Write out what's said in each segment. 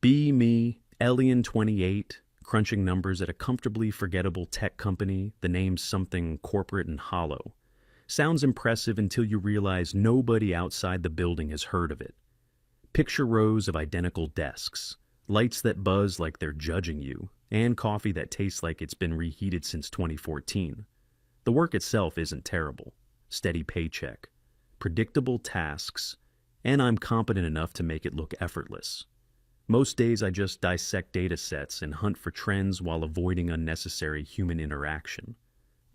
Be me, Alien 28, crunching numbers at a comfortably forgettable tech company, the name's something corporate and hollow. Sounds impressive until you realize nobody outside the building has heard of it. Picture rows of identical desks, lights that buzz like they're judging you, and coffee that tastes like it's been reheated since 2014. The work itself isn't terrible. Steady paycheck, predictable tasks, and I'm competent enough to make it look effortless. Most days I just dissect data sets and hunt for trends while avoiding unnecessary human interaction.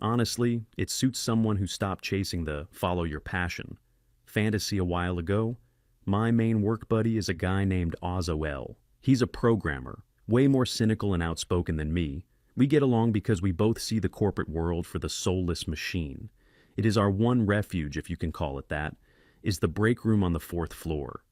Honestly, it suits someone who stopped chasing the follow your passion fantasy a while ago. My main work buddy is a guy named Ozoel. He's a programmer, way more cynical and outspoken than me. We get along because we both see the corporate world for the soulless machine. It is our one refuge, if you can call it that, is the break room on the 4th floor.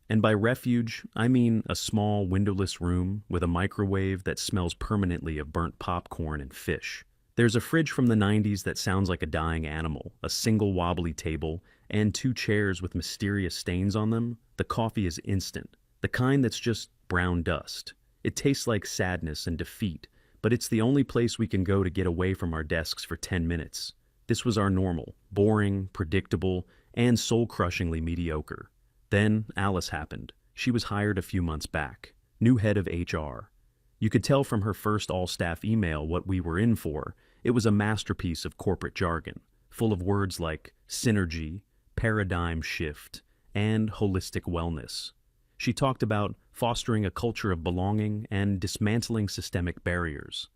And by refuge, I mean a small windowless room with a microwave that smells permanently of burnt popcorn and fish. There's a fridge from the 90s that sounds like a dying animal, a single wobbly table, and 2 chairs with mysterious stains on them. The coffee is instant, the kind that's just brown dust. It tastes like sadness and defeat, but it's the only place we can go to get away from our desks for 10 minutes. This was our normal, boring, predictable, and soul-crushingly mediocre. Then Alice happened. She was hired a few months back. New head of HR. You could tell from her first all-staff email what we were in for. It was a masterpiece of corporate jargon, full of words like synergy, paradigm shift, and holistic wellness. She talked about fostering a culture of belonging and dismantling systemic barriers.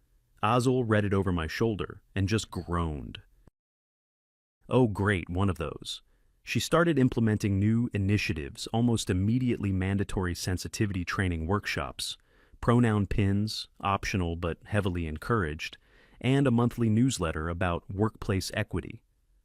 Azul read it over my shoulder and just groaned. Oh great, one of those. She started implementing new initiatives, almost immediately mandatory sensitivity training workshops, pronoun pins, optional but heavily encouraged, and a monthly newsletter about workplace equity.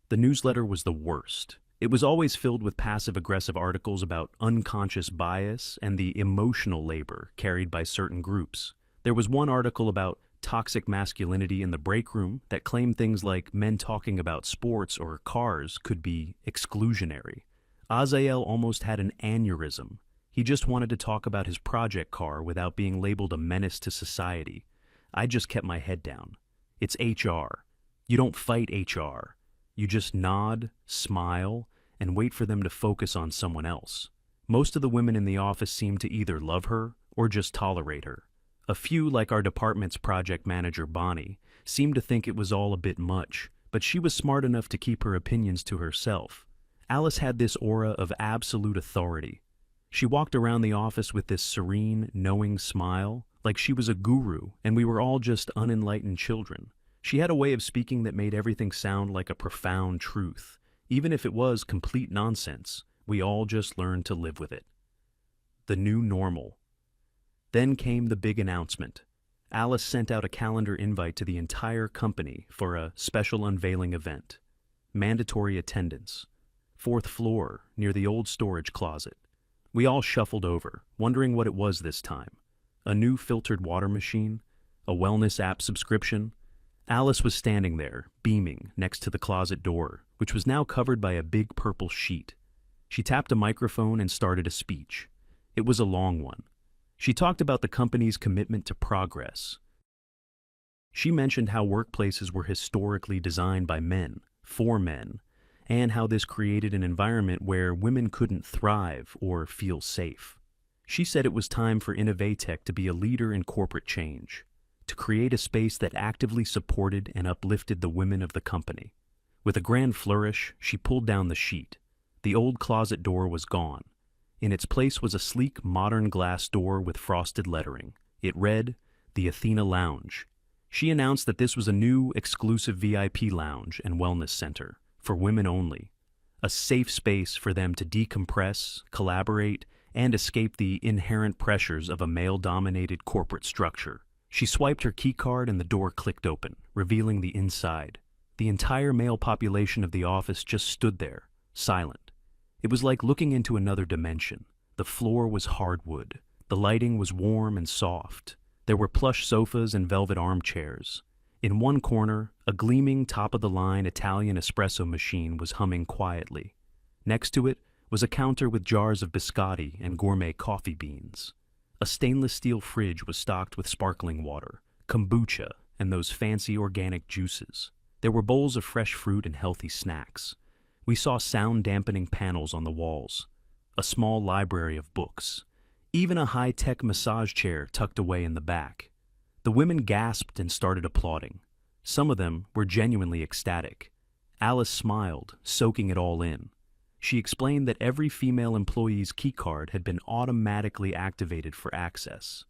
The newsletter was the worst. It was always filled with passive-aggressive articles about unconscious bias and the emotional labor carried by certain groups. There was one article about toxic masculinity in the break room that claimed things like men talking about sports or cars could be exclusionary. Azael almost had an aneurysm. He just wanted to talk about his project car without being labeled a menace to society. I just kept my head down. It's HR. You don't fight HR. You just nod, smile, and wait for them to focus on someone else. Most of the women in the office seemed to either love her or just tolerate her. A few, like our department's project manager Bonnie, seemed to think it was all a bit much, but she was smart enough to keep her opinions to herself. Alice had this aura of absolute authority. She walked around the office with this serene, knowing smile, like she was a guru and we were all just unenlightened children. She had a way of speaking that made everything sound like a profound truth. Even if it was complete nonsense, we all just learned to live with it. The new normal. Then came the big announcement. Alice sent out a calendar invite to the entire company for a special unveiling event. Mandatory attendance. 4th floor, near the old storage closet. We all shuffled over, wondering what it was this time. A new filtered water machine? A wellness app subscription? Alice was standing there, beaming, next to the closet door, which was now covered by a big purple sheet. She tapped a microphone and started a speech. It was a long one. She talked about the company's commitment to progress. She mentioned how workplaces were historically designed by men, for men, and how this created an environment where women couldn't thrive or feel safe. She said it was time for Innovatech to be a leader in corporate change, to create a space that actively supported and uplifted the women of the company. With a grand flourish, she pulled down the sheet. The old closet door was gone. In its place was a sleek, modern glass door with frosted lettering. It read, "The Athena Lounge." She announced that this was a new, exclusive VIP lounge and wellness center, for women only. A safe space for them to decompress, collaborate, and escape the inherent pressures of a male-dominated corporate structure. She swiped her keycard and the door clicked open, revealing the inside. The entire male population of the office just stood there, silent. It was like looking into another dimension. The floor was hardwood. The lighting was warm and soft. There were plush sofas and velvet armchairs. In one corner, a gleaming top-of-the-line Italian espresso machine was humming quietly. Next to it was a counter with jars of biscotti and gourmet coffee beans. A A stainless steel fridge was stocked with sparkling water, kombucha, and those fancy organic juices. There were bowls of fresh fruit and healthy snacks. We saw sound-dampening panels on the walls, a small library of books, even a high-tech massage chair tucked away in the back. The women gasped and started applauding. Some of them were genuinely ecstatic. Alice smiled, soaking it all in. She explained that every female employee's keycard had been automatically activated for access.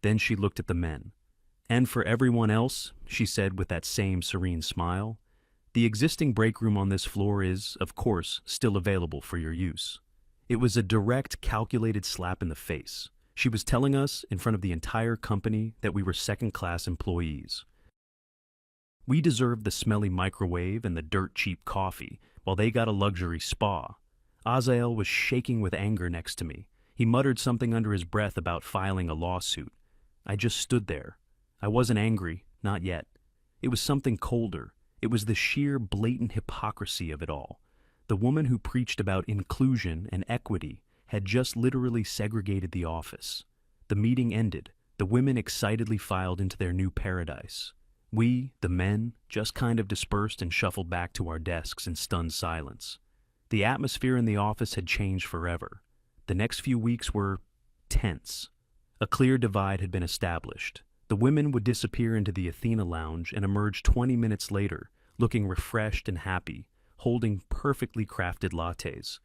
Then she looked at the men. And for everyone else, she said with that same serene smile, the existing break room on this floor is, of course, still available for your use. It was a direct, calculated slap in the face. She was telling us, in front of the entire company, that we were second-class employees. We deserved the smelly microwave and the dirt-cheap coffee, while they got a luxury spa. Azael was shaking with anger next to me. He muttered something under his breath about filing a lawsuit. I just stood there. I wasn't angry, not yet. It was something colder. It was the sheer, blatant hypocrisy of it all. The woman who preached about inclusion and equity had just literally segregated the office. The meeting ended. The women excitedly filed into their new paradise. We, the men, just kind of dispersed and shuffled back to our desks in stunned silence. The atmosphere in the office had changed forever. The next few weeks were tense. A clear divide had been established. The women would disappear into the Athena lounge and emerge 20 minutes later, looking refreshed and happy, holding perfectly crafted lattes.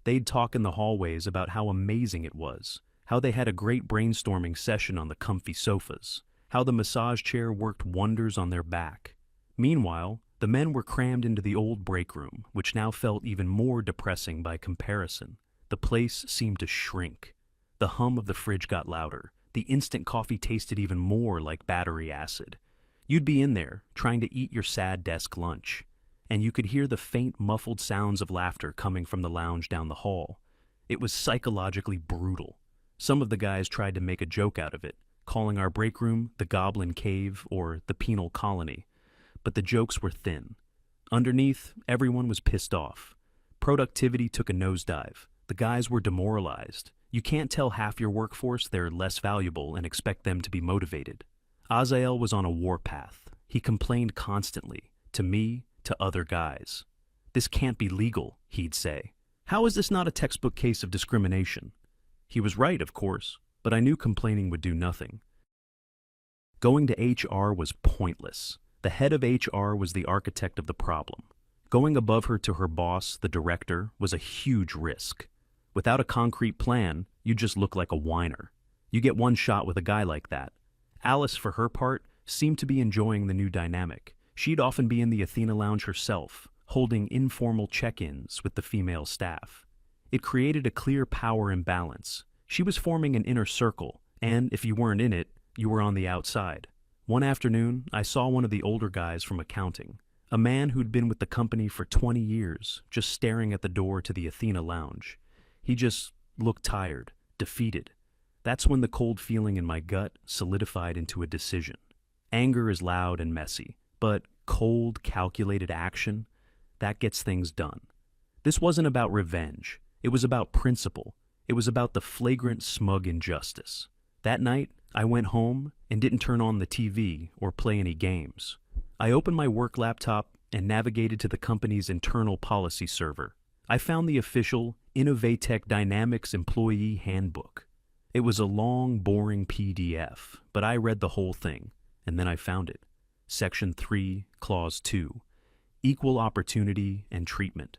They'd talk in the hallways about how amazing it was, how they had a great brainstorming session on the comfy sofas, how the massage chair worked wonders on their back. Meanwhile, the men were crammed into the old break room, which now felt even more depressing by comparison. The place seemed to shrink. The hum of the fridge got louder. The instant coffee tasted even more like battery acid. You'd be in there, trying to eat your sad desk lunch, and you could hear the faint, muffled sounds of laughter coming from the lounge down the hall. It was psychologically brutal. Some of the guys tried to make a joke out of it, calling our break room the Goblin Cave or the Penal Colony. But the jokes were thin. Underneath, everyone was pissed off. Productivity took a nosedive. The guys were demoralized. You can't tell half your workforce they're less valuable and expect them to be motivated. Azael was on a warpath. He complained constantly, to me, to other guys. This can't be legal, he'd say. How is this not a textbook case of discrimination? He was right, of course, but I knew complaining would do nothing. Going to HR was pointless. The head of HR was the architect of the problem. Going above her to her boss, the director, was a huge risk. Without a concrete plan, you just look like a whiner. You get one shot with a guy like that. Alice, for her part, seemed to be enjoying the new dynamic. She'd often be in the Athena lounge herself, holding informal check-ins with the female staff. It created a clear power imbalance. She was forming an inner circle, and if you weren't in it, you were on the outside. One afternoon, I saw one of the older guys from accounting, a man who'd been with the company for 20 years, just staring at the door to the Athena lounge. He just looked tired, defeated. That's when the cold feeling in my gut solidified into a decision. Anger is loud and messy, but cold, calculated action, that gets things done. This wasn't about revenge. It was about principle. It was about the flagrant, smug injustice. That night, I went home and didn't turn on the TV or play any games. I opened my work laptop and navigated to the company's internal policy server. I found the official Innovatech Dynamics Employee Handbook. It was a long, boring PDF, but I read the whole thing, and then I found it. Section 3, Clause 2, Equal Opportunity and Treatment.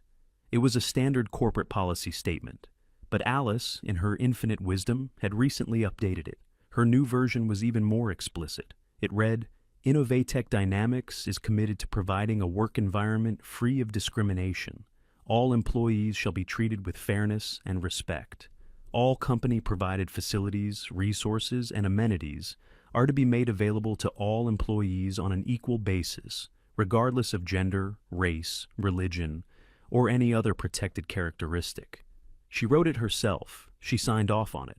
It was a standard corporate policy statement, but Alice, in her infinite wisdom, had recently updated it. Her new version was even more explicit. It read, Innovatech Dynamics is committed to providing a work environment free of discrimination. All employees shall be treated with fairness and respect. All company-provided facilities, resources, and amenities are to be made available to all employees on an equal basis, regardless of gender, race, religion, or any other protected characteristic. She wrote it herself. She signed off on it.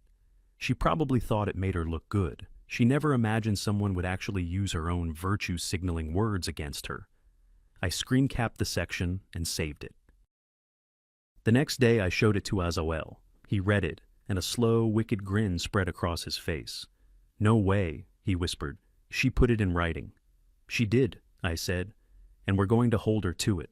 She probably thought it made her look good. She never imagined someone would actually use her own virtue-signaling words against her. I screen-capped the section and saved it. The next day I showed it to Azael. He read it, and a slow, wicked grin spread across his face. "No way," he whispered. "She put it in writing." "She did," I said, "and we're going to hold her to it."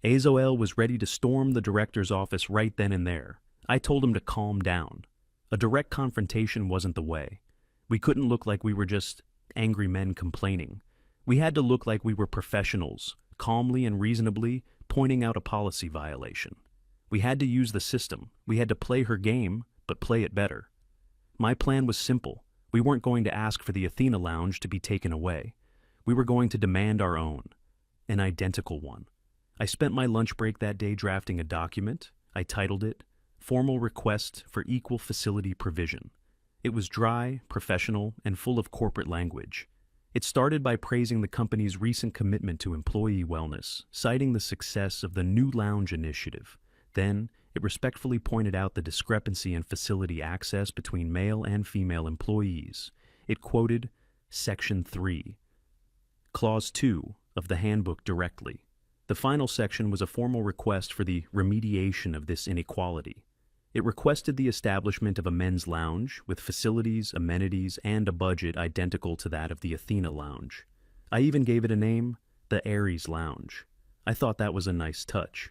Azael was ready to storm the director's office right then and there. I told him to calm down. A direct confrontation wasn't the way. We couldn't look like we were just angry men complaining. We had to look like we were professionals, calmly and reasonably pointing out a policy violation. We had to use the system. We had to play her game, but play it better. My plan was simple. We weren't going to ask for the Athena Lounge to be taken away. We were going to demand our own, an identical one. I spent my lunch break that day drafting a document. I titled it, Formal Request for Equal Facility Provision. It was dry, professional, and full of corporate language. It started by praising the company's recent commitment to employee wellness, citing the success of the New Lounge initiative. Then, it respectfully pointed out the discrepancy in facility access between male and female employees. It quoted Section 3, Clause 2 of the handbook directly. The final section was a formal request for the remediation of this inequality. It requested the establishment of a men's lounge with facilities, amenities, and a budget identical to that of the Athena Lounge. I even gave it a name, the Aries Lounge. I thought that was a nice touch.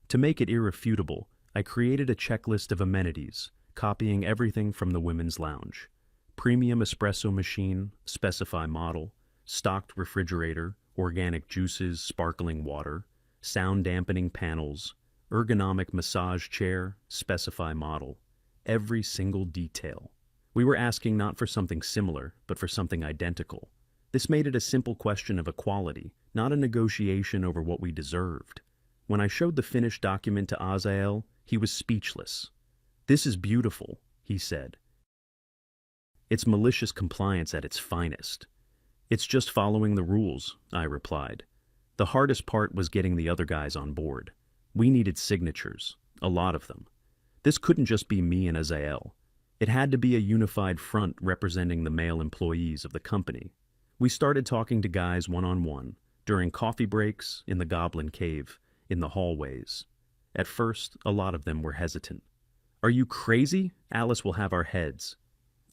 To make it irrefutable, I created a checklist of amenities, copying everything from the women's lounge. Premium espresso machine, specify model, stocked refrigerator, organic juices, sparkling water, sound dampening panels, ergonomic massage chair, specify model. Every single detail. We were asking not for something similar, but for something identical. This made it a simple question of equality, not a negotiation over what we deserved. When I showed the finished document to Azael, he was speechless. "This is beautiful," he said. "It's malicious compliance at its finest." "It's just following the rules," I replied. The hardest part was getting the other guys on board. We needed signatures, a lot of them. This couldn't just be me and Azael. It had to be a unified front representing the male employees of the company. We started talking to guys one-on-one, during coffee breaks, in the Goblin Cave, in the hallways. At first, a lot of them were hesitant. "Are you crazy? Alice will have our heads."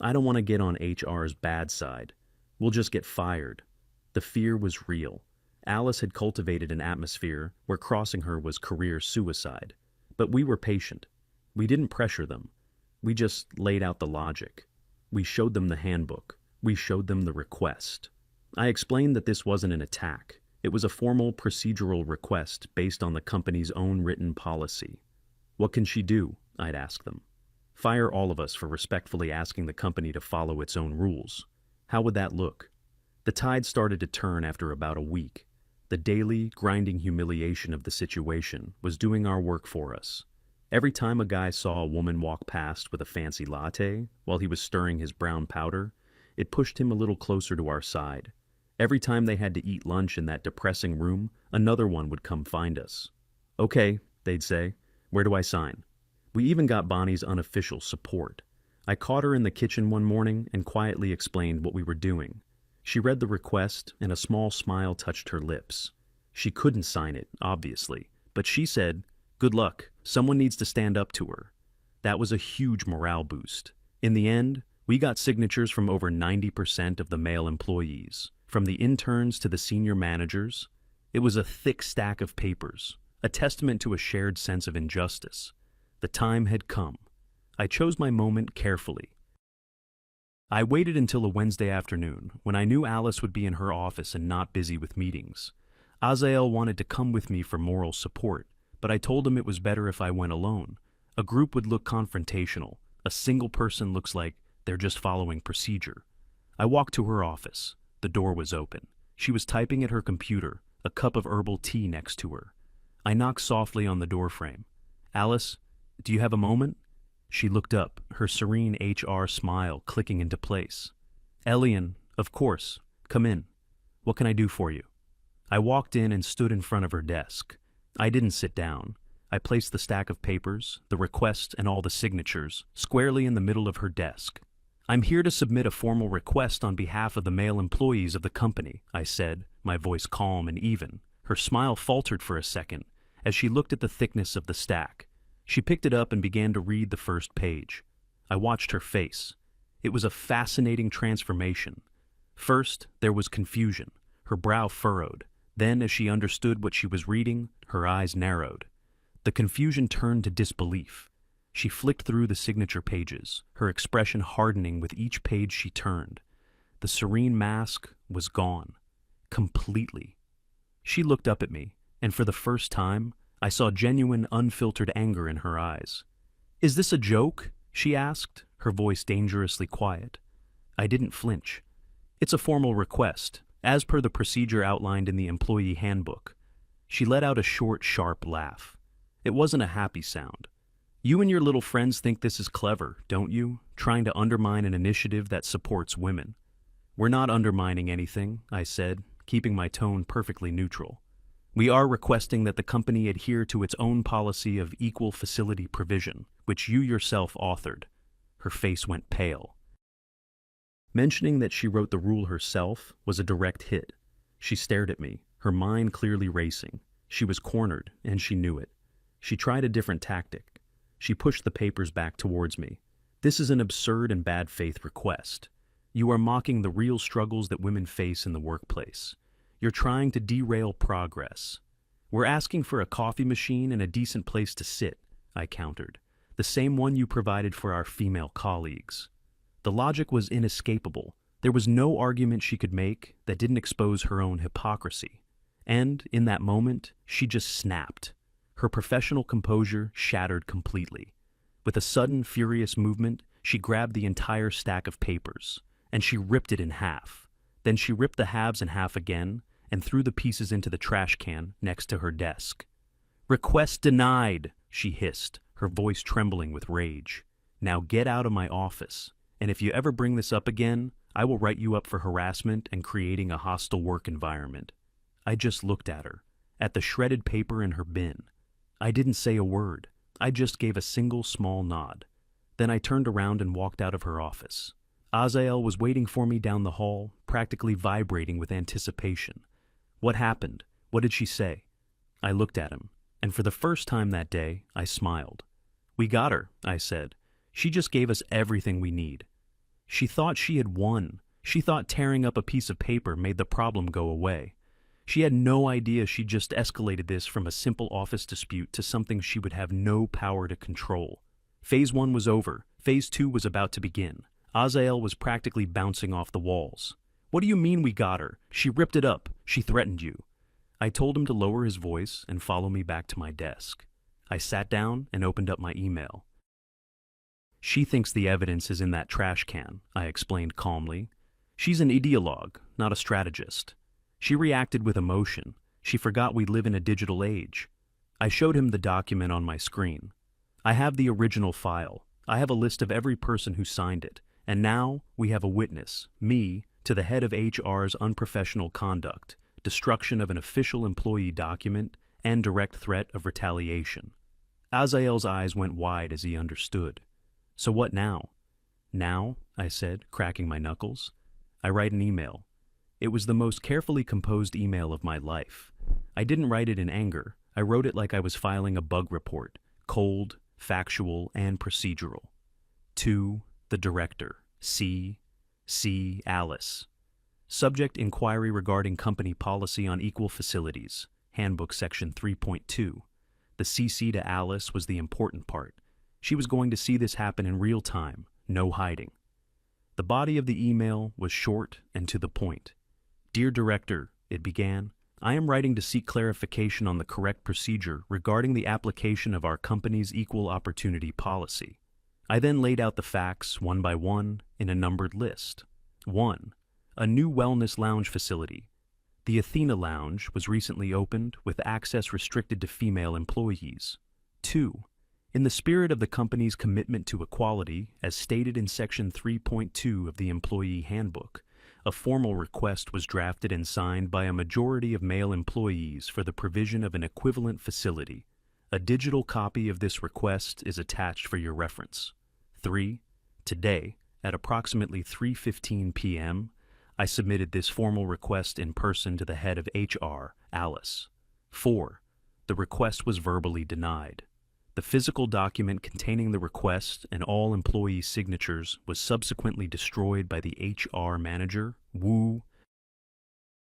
"I don't want to get on HR's bad side. We'll just get fired." The fear was real. Alice had cultivated an atmosphere where crossing her was career suicide. But we were patient. We didn't pressure them. We just laid out the logic. We showed them the handbook. We showed them the request. I explained that this wasn't an attack. It was a formal procedural request based on the company's own written policy. "What can she do?" I'd ask them. "Fire all of us for respectfully asking the company to follow its own rules." How would that look? The tide started to turn after about a week. The daily, grinding humiliation of the situation was doing our work for us. Every time a guy saw a woman walk past with a fancy latte while he was stirring his brown powder, it pushed him a little closer to our side. Every time they had to eat lunch in that depressing room, another one would come find us. "Okay," they'd say, "where do I sign?" We even got Bonnie's unofficial support. I caught her in the kitchen one morning and quietly explained what we were doing. She read the request, and a small smile touched her lips. She couldn't sign it, obviously, but she said, "Good luck. Someone needs to stand up to her." That was a huge morale boost. In the end, we got signatures from over 90% of the male employees, from the interns to the senior managers. It was a thick stack of papers, a testament to a shared sense of injustice. The time had come. I chose my moment carefully. I waited until a Wednesday afternoon, when I knew Alice would be in her office and not busy with meetings. Azael wanted to come with me for moral support, but I told him it was better if I went alone. A group would look confrontational. A single person looks like they're just following procedure. I walked to her office. The door was open. She was typing at her computer, a cup of herbal tea next to her. I knocked softly on the doorframe. "Alice, do you have a moment?" She looked up, her serene HR smile clicking into place. "Elian, of course. Come in. What can I do for you?" I walked in and stood in front of her desk. I didn't sit down. I placed the stack of papers, the request, and all the signatures squarely in the middle of her desk. "I'm here to submit a formal request on behalf of the male employees of the company," I said, my voice calm and even. Her smile faltered for a second as she looked at the thickness of the stack. She picked it up and began to read the first page. I watched her face. It was a fascinating transformation. First, there was confusion. Her brow furrowed. Then, as she understood what she was reading, her eyes narrowed. The confusion turned to disbelief. She flicked through the signature pages, her expression hardening with each page she turned. The serene mask was gone. Completely. She looked up at me, and for the first time, I saw genuine, unfiltered anger in her eyes. "Is this a joke?" she asked, her voice dangerously quiet. I didn't flinch. "It's a formal request, as per the procedure outlined in the employee handbook." She let out a short, sharp laugh. It wasn't a happy sound. "You and your little friends think this is clever, don't you? Trying to undermine an initiative that supports women." "We're not undermining anything," I said, keeping my tone perfectly neutral. "We are requesting that the company adhere to its own policy of equal facility provision, which you yourself authored." Her face went pale. Mentioning that she wrote the rule herself was a direct hit. She stared at me, her mind clearly racing. She was cornered, and she knew it. She tried a different tactic. She pushed the papers back towards me. "This is an absurd and bad faith request. You are mocking the real struggles that women face in the workplace. You're trying to derail progress." "We're asking for a coffee machine and a decent place to sit," I countered. "The same one you provided for our female colleagues." The logic was inescapable. There was no argument she could make that didn't expose her own hypocrisy. And, in that moment, she just snapped. Her professional composure shattered completely. With a sudden, furious movement, she grabbed the entire stack of papers, and she ripped it in half. Then she ripped the halves in half again, and threw the pieces into the trash can next to her desk. "Request denied," she hissed, her voice trembling with rage. "Now get out of my office, and if you ever bring this up again, I will write you up for harassment and creating a hostile work environment." I just looked at her, at the shredded paper in her bin. I didn't say a word. I just gave a single small nod. Then I turned around and walked out of her office. Azael was waiting for me down the hall, practically vibrating with anticipation. "What happened? What did she say?" I looked at him, and for the first time that day, I smiled. "We got her," I said. "She just gave us everything we need." She thought she had won. She thought tearing up a piece of paper made the problem go away. She had no idea she just escalated this from a simple office dispute to something she would have no power to control. Phase 1 was over. Phase 2 was about to begin. Azael was practically bouncing off the walls. "What do you mean we got her? She ripped it up. She threatened you." I told him to lower his voice and follow me back to my desk. I sat down and opened up my email. "She thinks the evidence is in that trash can," I explained calmly. "She's an ideologue, not a strategist. She reacted with emotion. She forgot we live in a digital age." I showed him the document on my screen. "I have the original file. I have a list of every person who signed it. And now we have a witness, me, to the head of HR's unprofessional conduct, destruction of an official employee document, and direct threat of retaliation." Azael's eyes went wide as he understood. "So what now?" "Now," I said, cracking my knuckles, "I write an email." It was the most carefully composed email of my life. I didn't write it in anger. I wrote it like I was filing a bug report, cold, factual, and procedural. To the director, C. Alice. Subject: inquiry regarding company policy on equal facilities, Handbook Section 3.2. The CC to Alice was the important part. She was going to see this happen in real time, no hiding. The body of the email was short and to the point. "Dear Director," it began, "I am writing to seek clarification on the correct procedure regarding the application of our company's equal opportunity policy." I then laid out the facts, one by one, in a numbered list. 1. A new wellness lounge facility. The Athena Lounge was recently opened with access restricted to female employees. 2. In the spirit of the company's commitment to equality, as stated in Section 3.2 of the Employee Handbook, a formal request was drafted and signed by a majority of male employees for the provision of an equivalent facility. A digital copy of this request is attached for your reference. 3. Today, at approximately 3:15 p.m., I submitted this formal request in person to the head of HR, Alice. 4. The request was verbally denied. The physical document containing the request and all employee signatures was subsequently destroyed by the HR manager, Wu.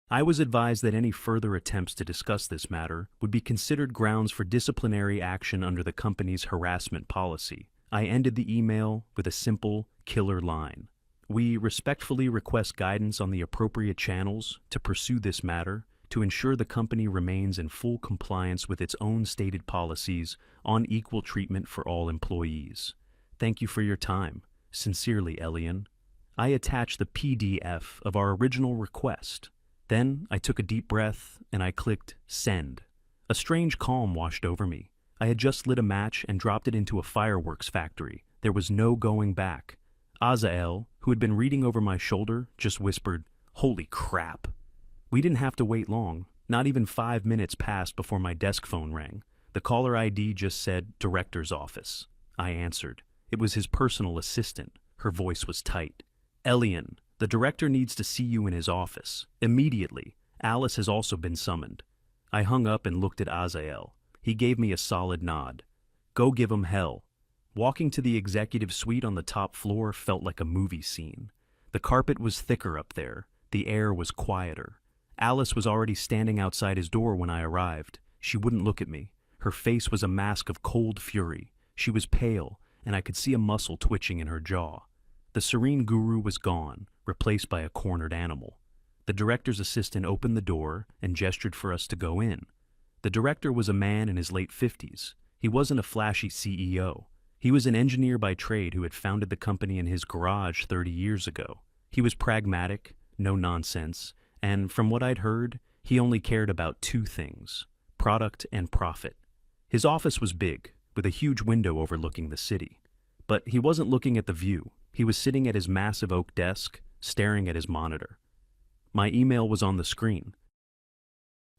I was advised that any further attempts to discuss this matter would be considered grounds for disciplinary action under the company's harassment policy. I ended the email with a simple, killer line. We respectfully request guidance on the appropriate channels to pursue this matter to ensure the company remains in full compliance with its own stated policies on equal treatment for all employees. Thank you for your time. Sincerely, Elian. I attached the PDF of our original request. Then I took a deep breath and I clicked send. A strange calm washed over me. I had just lit a match and dropped it into a fireworks factory. There was no going back. Azael, who had been reading over my shoulder, just whispered, "Holy crap." We didn't have to wait long. Not even 5 minutes passed before my desk phone rang. The caller ID just said, "Director's office." I answered. It was his personal assistant. Her voice was tight. "Elian, the director needs to see you in his office. Immediately. Alice has also been summoned." I hung up and looked at Azael. He gave me a solid nod. "Go give him hell." Walking to the executive suite on the top floor felt like a movie scene. The carpet was thicker up there. The air was quieter. Alice was already standing outside his door when I arrived. She wouldn't look at me. Her face was a mask of cold fury. She was pale, and I could see a muscle twitching in her jaw. The serene guru was gone, replaced by a cornered animal. The director's assistant opened the door and gestured for us to go in. The director was a man in his late 50s. He wasn't a flashy CEO. He was an engineer by trade who had founded the company in his garage 30 years ago. He was pragmatic, no nonsense, and from what I'd heard, he only cared about two things: product and profit. His office was big, with a huge window overlooking the city. But he wasn't looking at the view. He was sitting at his massive oak desk, staring at his monitor. My email was on the screen.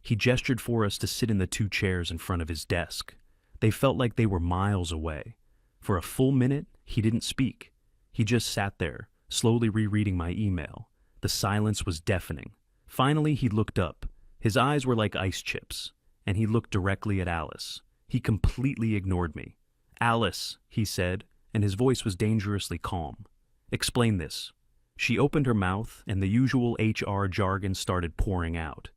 He gestured for us to sit in the two chairs in front of his desk. They felt like they were miles away. For a full minute, he didn't speak. He just sat there, slowly rereading my email. The silence was deafening. Finally, he looked up. His eyes were like ice chips, and he looked directly at Alice. He completely ignored me. "Alice," he said, and his voice was dangerously calm. "Explain this." She opened her mouth, and the usual HR jargon started pouring out.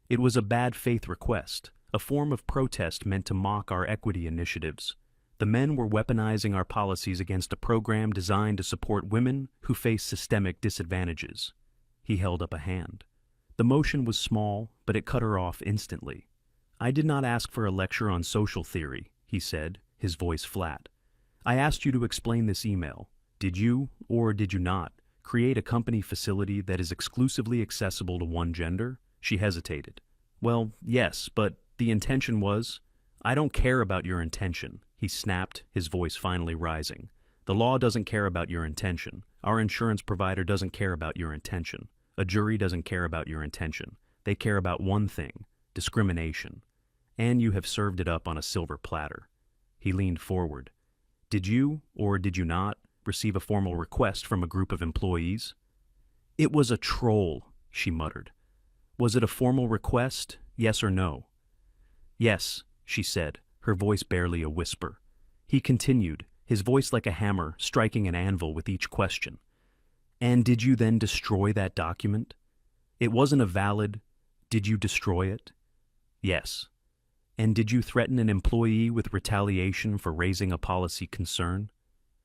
It was a bad faith request, a form of protest meant to mock our equity initiatives. The men were weaponizing our policies against a program designed to support women who face systemic disadvantages. He held up a hand. The motion was small, but it cut her off instantly. "I did not ask for a lecture on social theory," he said, his voice flat. "I asked you to explain this email. Did you, or did you not, create a company facility that is exclusively accessible to one gender?" She hesitated. "Well, yes, but the intention was—" "I don't care about your intention," he snapped, his voice finally rising. "The law doesn't care about your intention. Our insurance provider doesn't care about your intention. A jury doesn't care about your intention. They care about one thing: discrimination. And you have served it up on a silver platter." He leaned forward. "Did you, or did you not, receive a formal request from a group of employees?" "It was a troll," she muttered. "Was it a formal request, yes or no?" "Yes," she said, her voice barely a whisper. He continued, his voice like a hammer, striking an anvil with each question. "And did you then destroy that document? It wasn't a valid— Did you destroy it?" "Yes." "And did you threaten an employee with retaliation for raising a policy concern?"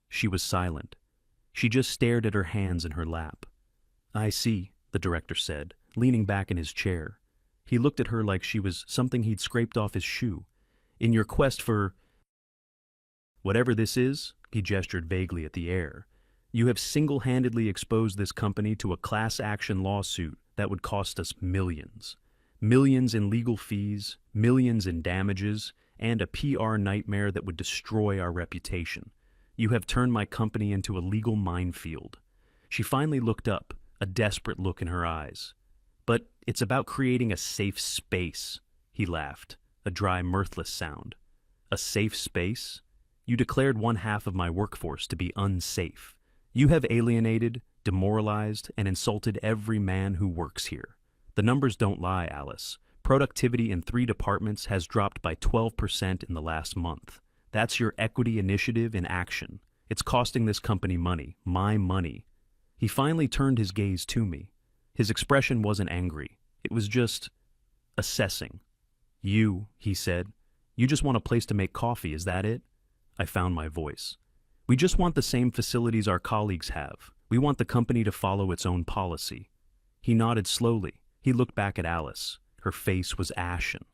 She was silent. She just stared at her hands in her lap. "I see," the director said, leaning back in his chair. He looked at her like she was something he'd scraped off his shoe. "In your quest for whatever this is," he gestured vaguely at the air, "you have single-handedly exposed this company to a class action lawsuit that would cost us millions. Millions in legal fees, millions in damages, and a PR nightmare that would destroy our reputation. You have turned my company into a legal minefield." She finally looked up, a desperate look in her eyes. "But it's about creating a safe space," he laughed, a dry, mirthless sound. "A safe space? You declared one half of my workforce to be unsafe. You have alienated, demoralized, and insulted every man who works here. The numbers don't lie, Alice. Productivity in 3 departments has dropped by 12% in the last month. That's your equity initiative in action. It's costing this company money, my money. He finally turned his gaze to me. His expression wasn't angry. It was just assessing. You, he said, you just want a place to make coffee, is that it? I found my voice. We just want the same facilities our colleagues have. We want the company to follow its own policy. He nodded slowly. He looked back at Alice. Her face was ashen.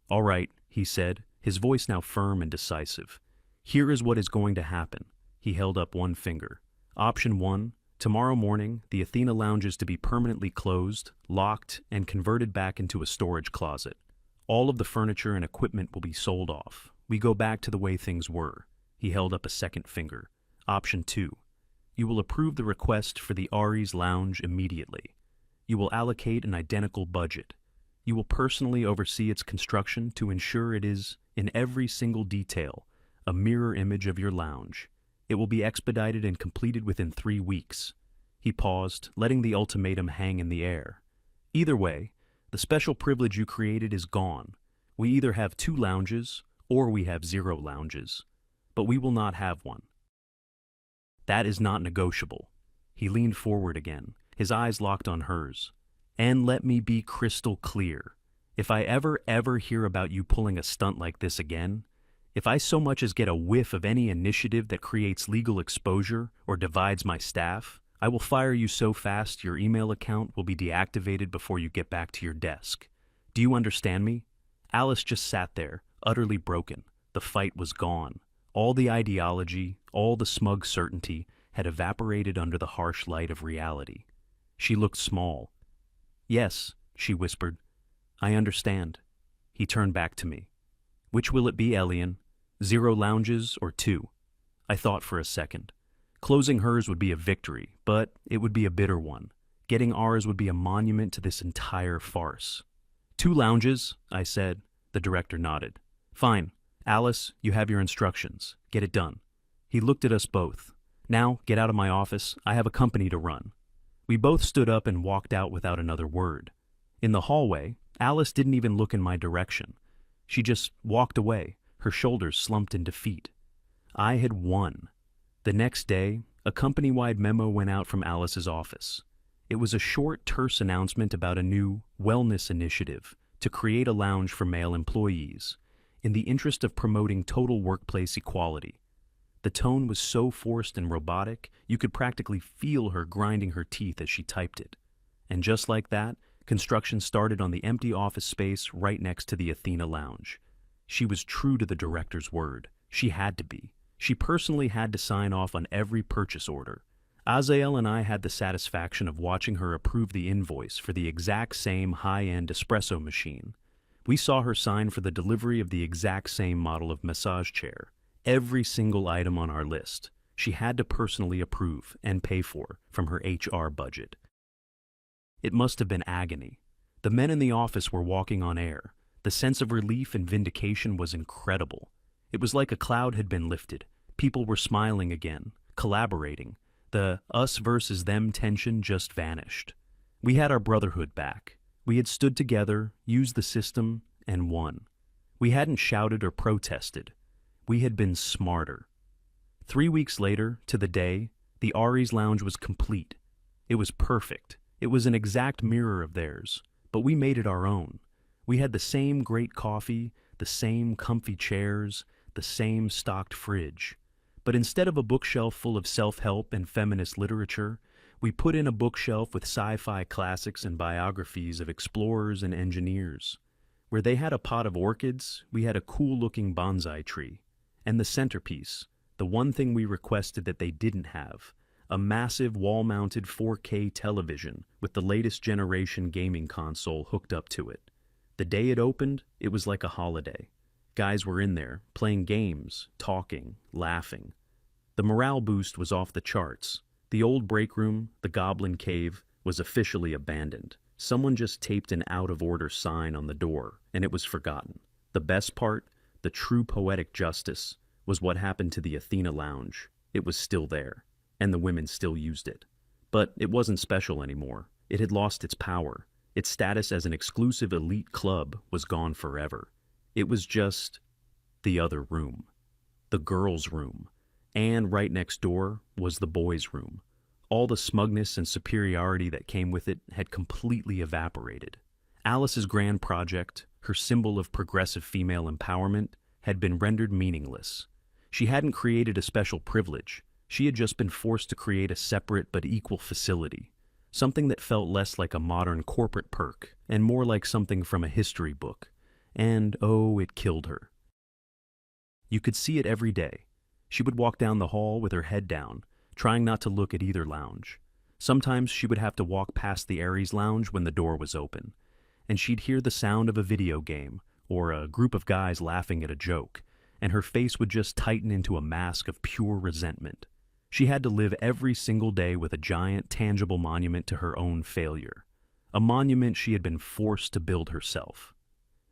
All right, he said, his voice now firm and decisive. Here is what is going to happen. He held up one finger. Option 1, tomorrow morning, the Athena Lounge is to be permanently closed, locked, and converted back into a storage closet. All of the furniture and equipment will be sold off. We go back to the way things were. He held up a second finger. Option 2, you will approve the request for the Ari's Lounge immediately. You will allocate an identical budget. You will personally oversee its construction to ensure it is, in every single detail, a mirror image of your lounge. It will be expedited and completed within 3 weeks. He paused, letting the ultimatum hang in the air. Either way, the special privilege you created is gone. We either have 2 lounges, or we have 0 lounges. But we will not have one. That is not negotiable. He leaned forward again, his eyes locked on hers. And let me be crystal clear. If I ever hear about you pulling a stunt like this again, if I so much as get a whiff of any initiative that creates legal exposure or divides my staff, I will fire you so fast your email account will be deactivated before you get back to your desk. Do you understand me? Alice just sat there, utterly broken. The fight was gone. All the ideology, all the smug certainty had evaporated under the harsh light of reality. She looked small. Yes, she whispered. I understand. He turned back to me. Which will it be, Elian? 0 lounges or 2? I thought for a second. Closing hers would be a victory, but it would be a bitter one. Getting ours would be a monument to this entire farce. 2 lounges, I said. The director nodded. Fine. Alice, you have your instructions. Get it done. He looked at us both. Now, get out of my office. I have a company to run. We both stood up and walked out without another word. In the hallway, Alice didn't even look in my direction. She just walked away, her shoulders slumped in defeat. I had won. The next day, a company-wide memo went out from Alice's office. It was a short, terse announcement about a new wellness initiative to create a lounge for male employees, in the interest of promoting total workplace equality. The tone was so forced and robotic, you could practically feel her grinding her teeth as she typed it. And just like that, construction started on the empty office space right next to the Athena Lounge. She was true to the director's word. She had to be. She personally had to sign off on every purchase order. Azael and I had the satisfaction of watching her approve the invoice for the exact same high-end espresso machine. We saw her sign for the delivery of the exact same model of massage chair. Every single item on our list, she had to personally approve and pay for from her HR budget. It must have been agony. The men in the office were walking on air. The sense of relief and vindication was incredible. It was like a cloud had been lifted. People were smiling again, collaborating. The us versus them tension just vanished. We had our brotherhood back. We had stood together, used the system, and won. We hadn't shouted or protested. We had been smarter. 3 weeks later, to the day, the Ari's Lounge was complete. It was perfect. It was an exact mirror of theirs, but we made it our own. We had the same great coffee, the same comfy chairs, the same stocked fridge. But instead of a bookshelf full of self-help and feminist literature, we put in a bookshelf with sci-fi classics and biographies of explorers and engineers. Where they had a pot of orchids, we had a cool-looking bonsai tree. And the centerpiece, the one thing we requested that they didn't have, a massive wall-mounted 4K television with the latest generation gaming console hooked up to it. The day it opened, it was like a holiday. Guys were in there, playing games, talking, laughing. The morale boost was off the charts. The old break room, the Goblin Cave, was officially abandoned. Someone just taped an out-of-order sign on the door, and it was forgotten. The best part, the true poetic justice, was what happened to the Athena Lounge. It was still there, and the women still used it. But it wasn't special anymore. It had lost its power. Its status as an exclusive elite club was gone forever. It was just the other room. the girls' room, and right next door was the boys' room. All the smugness and superiority that came with it had completely evaporated. Alice's grand project, her symbol of progressive female empowerment, had been rendered meaningless. She hadn't created a special privilege. She had just been forced to create a separate but equal facility, something that felt less like a modern corporate perk and more like something from a history book. And, oh, it killed her. You could see it every day. She would walk down the hall with her head down, trying not to look at either lounge. Sometimes she would have to walk past the Aries lounge when the door was open, and she'd hear the sound of a video game or a group of guys laughing at a joke, and her face would just tighten into a mask of pure resentment. She had to live every single day with a giant, tangible monument to her own failure, a monument she had been forced to build herself.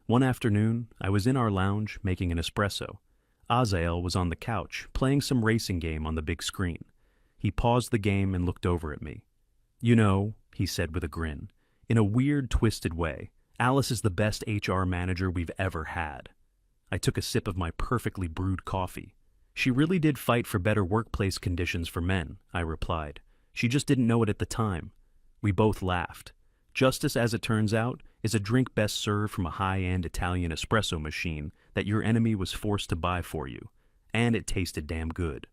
One afternoon, I was in our lounge making an espresso. Azael was on the couch, playing some racing game on the big screen. He paused the game and looked over at me. "You know," he said with a grin, "in a weird, twisted way, Alice is the best HR manager we've ever had." I took a sip of my perfectly brewed coffee. "She really did fight for better workplace conditions for men," I replied. "She just didn't know it at the time." We both laughed. Justice, as it turns out, is a drink best served from a high-end Italian espresso machine that your enemy was forced to buy for you, and it tasted damn good.